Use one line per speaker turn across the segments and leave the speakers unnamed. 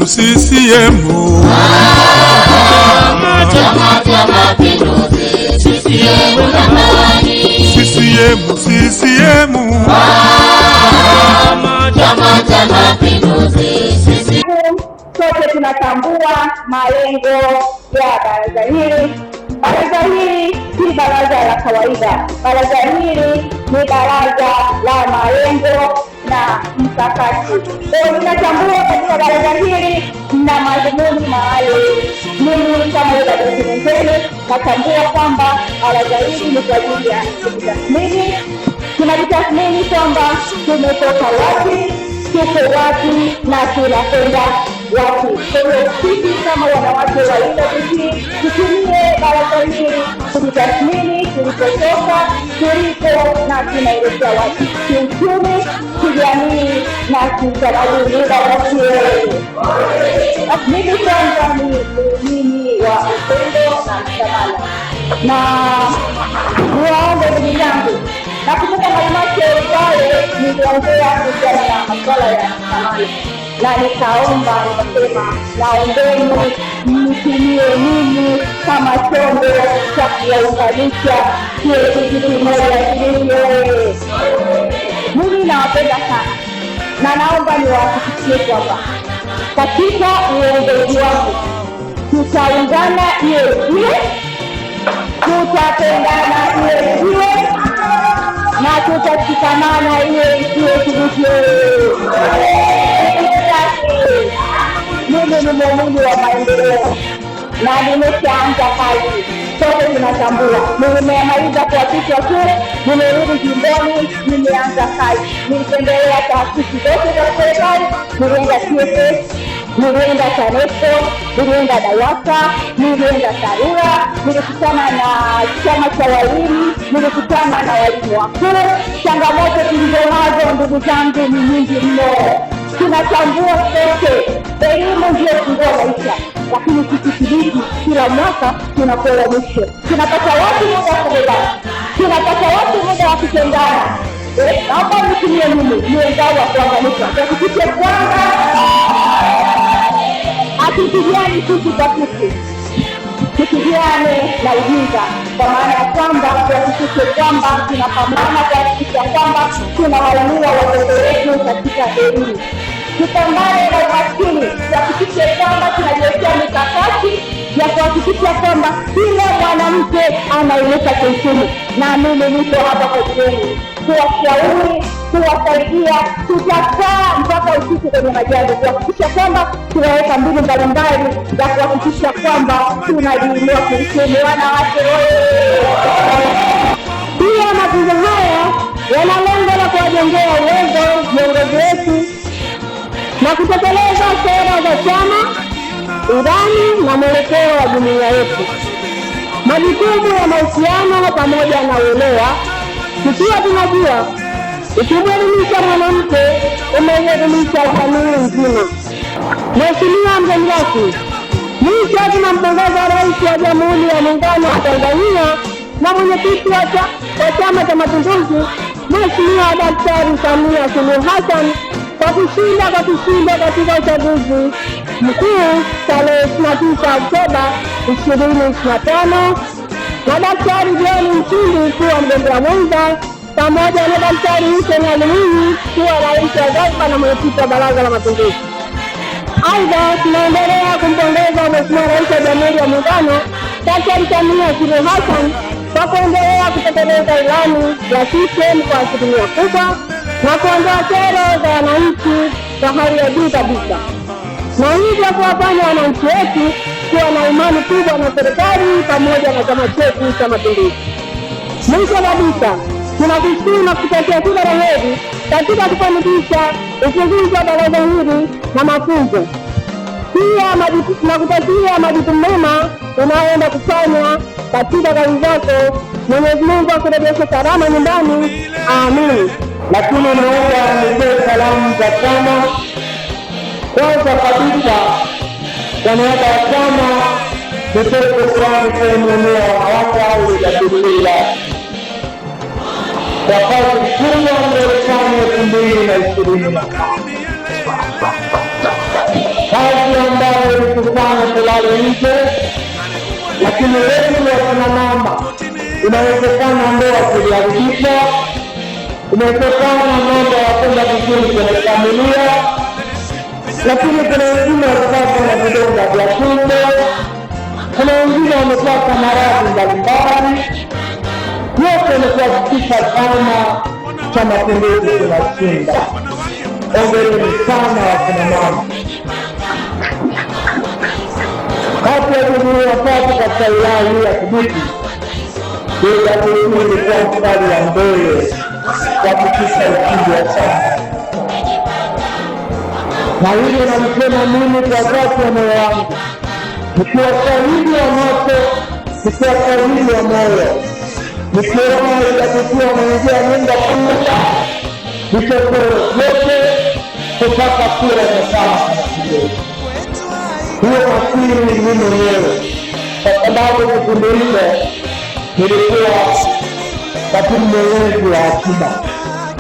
CCM.
Chama cha Mapinduzi, CCM jamani.
CCM, CCM.
Chama cha Mapinduzi, CCM.
Sote tunatambua malengo ya baraza hili. Baraza hili si baraza la kawaida. Baraza hili ni baraza la malengo na mkakati. Kwa tunatambua katika baraza hili na madhumuni maalum. Mimi kama documentary natambua kwamba baraza hili ni kwa ajili ya kujitathmini. Tunajitathmini kwamba tumetoka wapi, tuko wapi na tunakwenda wapi. Kwa hiyo sisi kama wanawake wa UWT tutumie baraza hili kujitathmini tulipotoka, tulipo na tunaelekea wapi, kiuchumi, kijamii na kiutamaduni. Mimi kwanza ni muumini wa upendo na mshikamano, na niwaombe ndugu zangu, na kutoka halmashauri pale niliongea kuhusiana na masuala ya mshikamano, na nikaomba nikasema, naombeni mnitumie mimi kama chombo cha kuwaunganisha kile kitu kimoja kile. Mimi nawapenda sana na naomba niwahakikishie kwamba katika uongozi wangu tutaungana iwe iwe, tutapendana iwe iwe, na tutashikamana iwe iwe kivivyo. Mimi ni muumini wa maendeleo na nimeshaanza kazi. Sote tunatambua nimemaliza kuapishwa tu, nimerudi jimboni, nimeanza kazi. Nilitembelea taasisi zote za serikali, nilienda TSS, nilienda TANESCO, nilienda DAWASA, nilienda TARURA, nilikutana na chama cha walimu, nilikutana na walimu wakuu. Changamoto tulizonazo ndugu zangu ni nyingi mno. Tunatambua sote elimu ndio funguo maisha, lakini kikibidi kila mwaka tunapewa mwisho. Tunapata wapi muda wa kubebana? Tunapata wapi muda wa kutengana? Naomba nitumie mimi niwezao wa kuanganisha tuhakikishe kwamba hatupigani sisi kwa sisi, tupigane na ujinga, kwa maana ya kwamba tuhakikishe kwamba tunapambana kuhakikisha kwamba tunawainua watoto wetu katika elimu. Tupambane na umaskini, tuhakikishe kwamba tunajiwekea mikakati ya kuhakikisha kwamba kila mwanamke anainuka kiuchumi. Na mimi niko hapa kwa ajili kuwashauri, kuwasaidia. Tutakaa mpaka usiku kwenye majani kuhakikisha kwamba tunaweka mbinu mbalimbali za kuhakikisha kwamba tunajiinua kiuchumi. Wanawake pia mafunzo haya yana lengo la kuwajengea uwezo viongozi wetu na kutekeleza sera za chama, irani na mwelekeo wa jumuiya yetu. Majukumu ya mahusiano pamoja na uelewa, tukiwa tunajua ukimwelimisha mwanamke umeelimisha jamii nzima. Mheshimiwa mgeni rasmi, mwisho tunampongeza Rais wa Jamhuri ya Muungano wa Tanzania na mwenyekiti wa Chama cha Mapinduzi, Mheshimiwa Daktari Samia Suluhu Hassan kwa kushinda katika uchaguzi mkuu tarehe 29 Oktoba 2025, na Daktari John Nchimbi kuwa mgombea mwenza, pamoja na Daktari Hussein Ali Mwinyi kuwa rais wa Zanzibar na mwenyekiti wa Baraza la Mapinduzi. Aidha, tunaendelea kumpongeza Mheshimiwa Rais wa Jamhuri ya Muungano Daktari Samia Suluhu Hassan kwa kuendelea kutekeleza ilani ya CCM kwa asilimia kubwa na kuondoa kero za wananchi kwa hali ya juu kabisa, na hivyo kuwafanya wananchi wetu kuwa na imani kubwa na serikali pamoja na chama chetu cha Mapinduzi. Mwisho kabisa, tunakushukuru na kutakia kila la heri katika kufanikisha ufunguzi wa baraza hili na mafunzo. Pia tunakutakia majukumu mema unayoenda kufanya katika kazi zako. Mwenyezi Mungu akurejeshe salama nyumbani. Amin.
Lakini naomba nitoe salamu za chama. Kwanza kabisa kwa niaba ya chama nitoe shukrani kwenu eneo wanawake au lijadiliwa kwa kazi kubwa mliofanya 2020. Kazi kufanya tulale nje, lakini wengi wakina mama inawezekana ndoa ziliharibika, inawezekana mambo yakwenda vizuri kwenye familia, lakini kuna wengine walipata na vidonda vya tumbo, kuna wengine wamepata maradhi mbalimbali. Yote ni kuhakikisha Chama cha Mapinduzi kinashinda. Hongereni sana wakina mama. Kati ya jumuiya tatu katika wilaya hii ya Kibiti, UWT ilikuwa mstari wa mbele kuhakikisha ushindi wa chama, na hili nalisema mimi kwa dhati ya moyo wangu, nikiwa shahidi wa macho, nikiwa shahidi wa moyo, nikiona UWT wameingia nyumba kubwa vichochoro vyote kupata kura za Chama cha Mapinduzi. Hiyo nafikiri ni mimi mwenyewe, kwa sababu kipindi hicho nilikuwa katibu mwenezi wa akiba,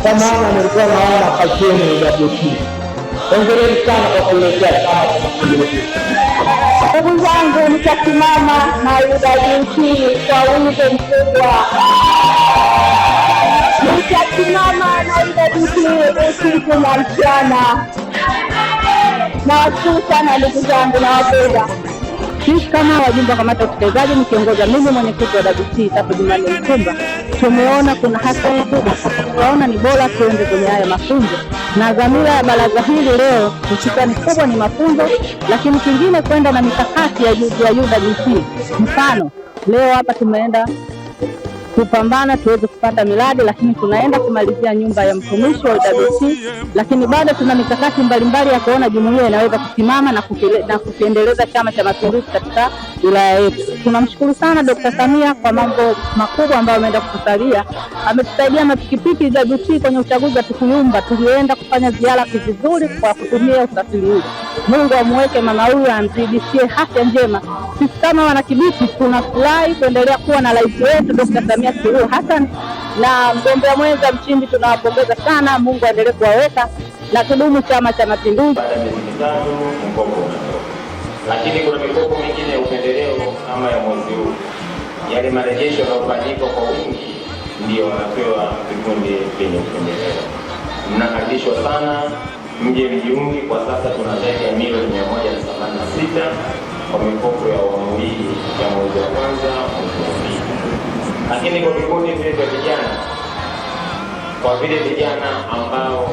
kwa maana nilikuwa naona kazi yenu UWT. Hongereni sana kwa kuletea Chama cha Mapinduzi.
Ndugu zangu, nitasimama na UWT kwa wingi mkubwa. Nitasimama na UWT usiku na mchana. Nawashukuru sana ndugu zangu na wapenda. Sisi kama wajumbe wa kamati ya utekelezaji nikiongoza mimi mwenyekiti wa UWT Tapu Jumanne Mkumba, tumeona kuna hasara kubwa, tunaona ni bora tuende kwenye haya mafunzo, na dhamira ya baraza hili leo hususani kubwa ni mafunzo, lakini kingine kwenda na mikakati ya UWT. Mfano leo hapa tumeenda kupambana tuweze kupata miradi, lakini tunaenda kumalizia nyumba ya mtumishi wa UWT, lakini bado tuna mikakati mbalimbali ya kuona jumuiya inaweza kusimama na kukiendeleza Chama cha Mapinduzi katika wilaya yetu. Tunamshukuru sana Dr. Samia kwa mambo makubwa ambayo ameenda kutusalia. Ametusaidia na pikipiki UWT kwenye uchaguzi wa Tukuyumba, tulienda kufanya ziara vizuri kwa kutumia usafiri huu. Mungu amweke mama huyu, amzidishie afya njema. Sisi kama wana Kibiti tunafurahi kuendelea kuwa na rais wetu Dr. Samia Suluhu Hassan na mgombea mwenza Mchimbi, tunawapongeza sana. Mungu aendelee kuwaweka na kudumu Chama cha Mapinduzi.
Baada ya miezi mitatu mkopo unatoka, lakini kuna mikopo mingine ya upendeleo kama ya mwezi huu, yale marejesho yanayofanyika kwa wingi ndio wanapewa vikundi vyenye upendeleo. Mnakaribishwa sana mje mjiunge. Kwa sasa tuna zaidi ya milioni 186 kwa mikopo ya awamu hii ya mwezi wa kwanza, mwezi wa pili. Lakini kwa vikundi vile vya vijana, kwa vile vijana ambao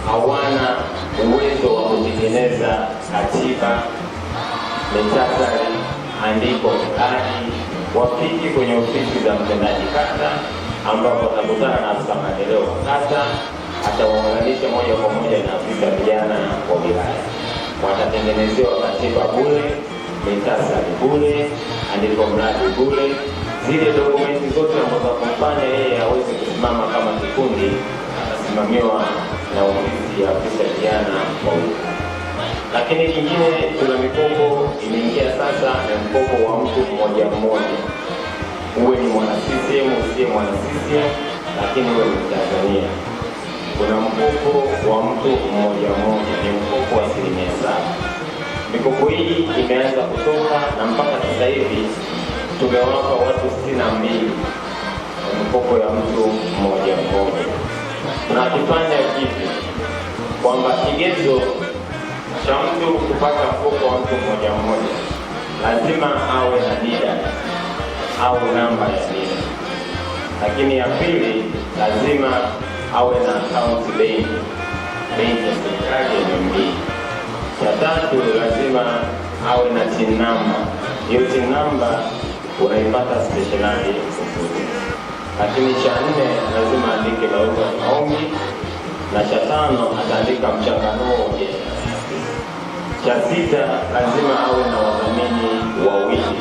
hawana uwezo wa kutengeneza katiba, mitasari, andiko mradi, wafiki kwenye ofisi za mtendaji kata, ambao watakutana na afisa maendeleo wa kata, atawaunganisha moja kwa moja na afisa vijana wa wilaya. Watatengenezewa katiba bure, mitasari bure, andiko mradi bure, zile dokumenti zote ambazo kumfanya yeye aweze kusimama kama kikundi, atasimamiwa na ofisi ya afisa vijana wa wilaya. Lakini kingine, tuna mikopo imeingia sasa, na mkopo wa mtu mmoja mmoja. Uwe ni mwana CCM, usiye mwana CCM, lakini uwe ni Tanzania. Kuna mkopo wa mtu mmoja mmoja, ni mkopo wa 7%. Mikopo hii imeanza kutoka na mpaka sasa hivi tumewapa watu 62 mkopo ya mtu mmoja mmoja. Tunakifanya kipi? Kwamba kigezo cha mtu kupata mkopo wa mtu mmoja mmoja lazima awe na NIDA au namba ya NIDA. Lakini ya pili, lazima awe na account benki ya serikali ya NMB. Cha tatu, lazima awe na TIN number. Hiyo TIN number unaipata stationari. Lakini cha nne, lazima andike barua ya maombi, na cha tano ataandika mchanganuo wa biashara. Cha sita, lazima awe na wadhamini wawili,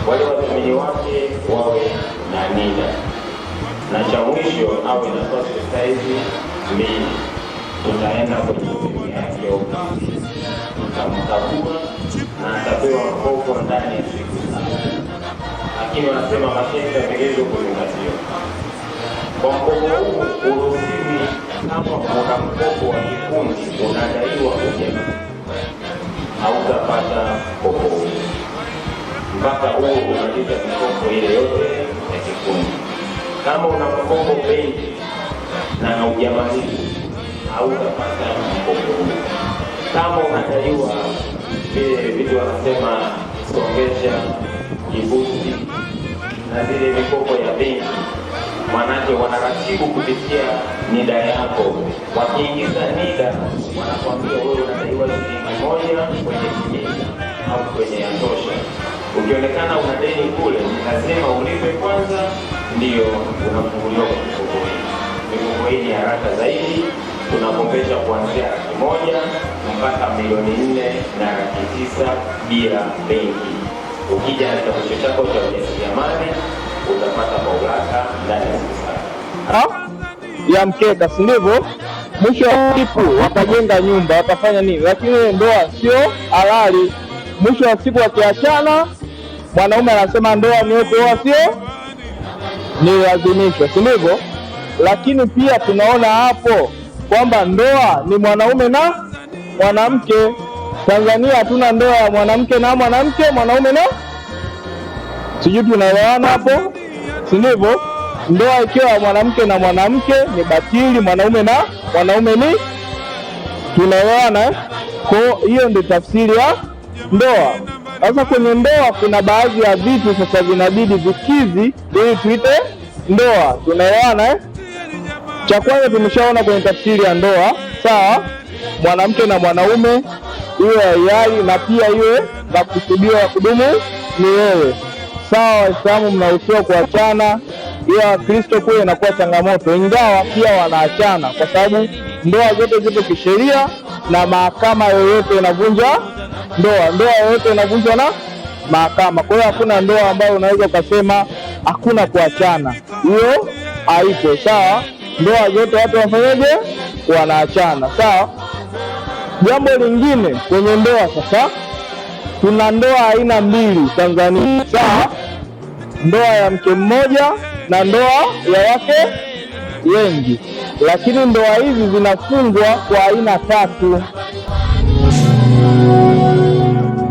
wale wadhamini wake wawe na NIDA. Na cha mwisho, awe na passport size 2. Tutaenda kwenye ofisi yake ya ofisi, tutamkagua na atapewa mkopo ndani ya siku 7. Lakini wanasema masharti ya vigezo kuzingatiwa. Kwa mkopo huu uruhusiwi kama kuna mkopo wa kikundi unadaiwa kujenga, hautapata mkopo huu mpaka huo unalipa mikopo ile yote ya kikundi. Kama una mkopo benki na haujamaliza, hautapata mkopo huu. Kama unadaiwa vile vitu wanasema songesha, kibuti na zile mikopo ya benki, manake wanaratibu kupitia NIDA yako. Wakiingiza NIDA wanakuambia wewe unadaiwa shilingi 1 kwenye kimita au kwenye Yatosha. Ukionekana una deni kule, lazima ulipe kwanza ndio unafunguliwa kwa mikopo hii. Mikopo hii ni haraka zaidi, tunakopesha kuanzia Rr1 mpaka Rr4 na Rr9 bila benki. Ukija na kitambulisho chako cha ujasiriamali utapata mamlaka ndani ya siku
ya mkeka, si ndivyo? Mwisho wa siku watajenga nyumba, watafanya nini? Lakini ndoa sio halali. Mwisho wa siku wakiachana, mwanaume anasema ndoa ni kuoa, sio ni lazimisho, si ndivyo? Lakini pia tunaona hapo kwamba ndoa ni mwanaume na mwanamke. Tanzania hatuna ndoa ya mwanamke na mwanamke, mwanaume na, sijui tunaelewana hapo, si ndivyo? Ndoa ikiwa mwanamke na mwanamke ni batili, mwanaume na mwanaume ni, tunaelewana. Kwa hiyo ndio tafsiri ya ndoa. Sasa kwenye ndoa kuna baadhi ya vitu sasa vinabidi vikizi ili tuite ndoa, tunaelewana. Cha kwanza tumeshaona kwenye tafsiri ya ndoa, sawa, mwanamke na mwanaume, iwe hiari na pia iwe na kusudiwa ya kudumu milele. Sawa, Waislamu mnaruhusiwa kuachana, ila Kristo kule inakuwa changamoto, ingawa pia wanaachana kwa sababu ndoa zote zipo kisheria na mahakama yoyote inavunja ndoa. Ndoa yoyote inavunjwa na mahakama. Kwa hiyo hakuna ndoa ambayo unaweza kusema hakuna kuachana, hiyo haipo. Sawa, ndoa zote watu wafanyaje? Wanaachana. Sawa. Jambo lingine kwenye ndoa sasa, tuna ndoa aina mbili Tanzania. Sawa, ndoa ya mke mmoja na ndoa ya wake wengi, lakini ndoa hizi zinafungwa kwa aina tatu.